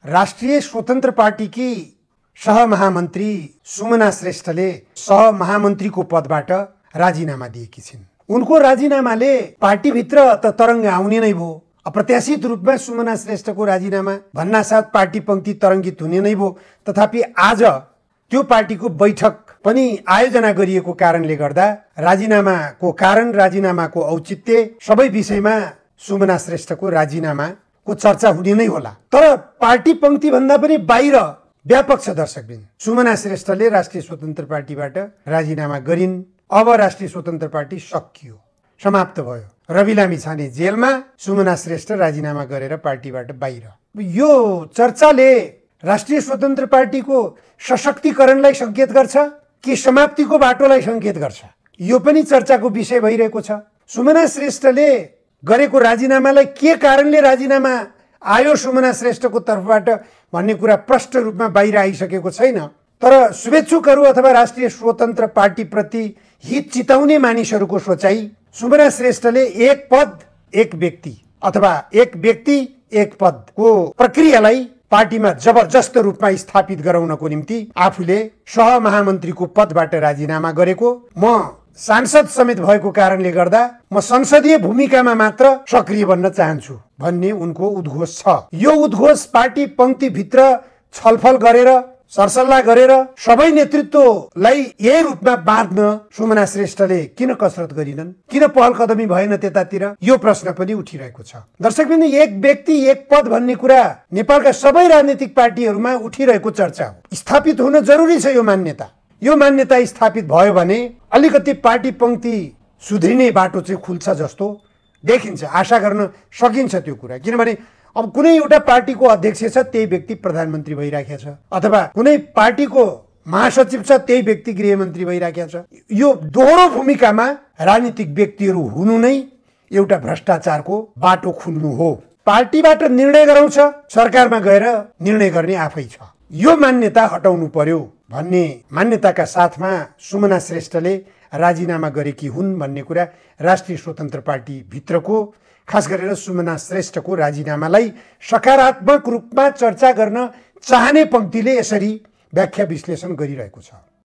राष्ट्रिय स्वतन्त्र पार्टीकी सहमहामन्त्री सुमना श्रेष्ठले सहमहामन्त्रीको पदबाट राजीनामा दिएकी छिन्। उनको राजीनामाले पार्टीभित्र त तरङ्ग आउने नै भयो। अप्रत्याशित रूपमा सुमना श्रेष्ठको राजीनामा भन्नासाथ पार्टी पंक्ति तरङ्गित हुने नै भयो। तथापि आज त्यो पार्टीको बैठक पनि आयोजना गरिएको कारणले गर्दा राजीनामाको कारण, राजीनामाको औचित्य सबै विषयमा सुमना श्रेष्ठको राजीनामाको चर्चा हुने नै होला। तर पार्टी पंक्ति भन्दा पनि बाहिर व्यापक छ दर्शकबिन। सुमना श्रेष्ठले राष्ट्रिय स्वतन्त्र पार्टीबाट राजीनामा गरिन्। अब राष्ट्रिय स्वतन्त्र पार्टी सकियो, समाप्त भयो। रवि लामिछाने जेलमा, सुमना श्रेष्ठ राजीनामा गरेर पार्टीबाट बाहिर। यो चर्चाले राष्ट्रिय स्वतन्त्र पार्टीको सशक्तिकरणलाई संकेत गर्छ कि समाप्तिको बाटोलाई संकेत गर्छ, यो पनि चर्चाको विषय भइरहेको छ। सुमना श्रेष्ठले गरेको राजीनामालाई के कारणले राजीनामा आयो सुमना श्रेष्ठको तर्फबाट भन्ने कुरा प्रष्ट रूपमा बाहिर आइसकेको छैन। तर शुभेच्छुकहरू अथवा राष्ट्रिय स्वतन्त्र पार्टीप्रति हित चिताउने मानिसहरूको सोचाइ सुमना श्रेष्ठले एक पद एक व्यक्ति अथवा एक व्यक्ति एक पदको प्रक्रियालाई पार्टीमा जबरजस्त रूपमा स्थापित गराउनको निम्ति आफूले सहमहामन्त्रीको पदबाट राजीनामा गरेको, म सांसद समेत भएको कारणले गर्दा म संसदीय भूमिकामा मात्र सक्रिय बन्न चाहन्छु भन्ने उनको उद्घोष छ। यो उद्घोष पार्टी पंक्तिभित्र छलफल गरेर, सरसल्लाह गरेर सबै नेतृत्वलाई यही रूपमा बाँध्न सुमना श्रेष्ठले किन कसरत गरिनन्, किन पहल कदमी भएन त्यतातिर, यो प्रश्न पनि उठिरहेको छ। दर्शकबिन, एक व्यक्ति एक पद भन्ने कुरा नेपालका सबै राजनीतिक पार्टीहरूमा उठिरहेको चर्चा हो। स्थापित हुन जरुरी छ यो मान्यता। यो मान्यता स्थापित भयो भने अलिकति पार्टी पंक्ति सुध्रिने बाटो चाहिँ खुल्छ जस्तो देखिन्छ, आशा गर्न सकिन्छ त्यो कुरा। किनभने अब कुनै एउटा पार्टीको अध्यक्ष छ, त्यही व्यक्ति प्रधानमन्त्री भइराखेको छ, अथवा कुनै पार्टीको महासचिव छ, त्यही व्यक्ति गृहमन्त्री भइराखेको छ। यो दोहोरो भूमिकामा राजनीतिक व्यक्तिहरू हुनु नै एउटा भ्रष्टाचारको बाटो खुल्नु हो। पार्टीबाट निर्णय गराउँछ, सरकारमा गएर निर्णय गर्ने आफै छ। यो मान्यता हटाउनु पर्यो भन्ने मान्यताका साथमा सुमना श्रेष्ठले राजीनामा गरेकी हुन् भन्ने कुरा राष्ट्रिय स्वतन्त्र पार्टी भित्रको, खास गरेर सुमना श्रेष्ठको राजीनामालाई सकारात्मक रूपमा चर्चा गर्न चाहने पंक्तिले यसरी व्याख्या विश्लेषण गरिरहेको छ।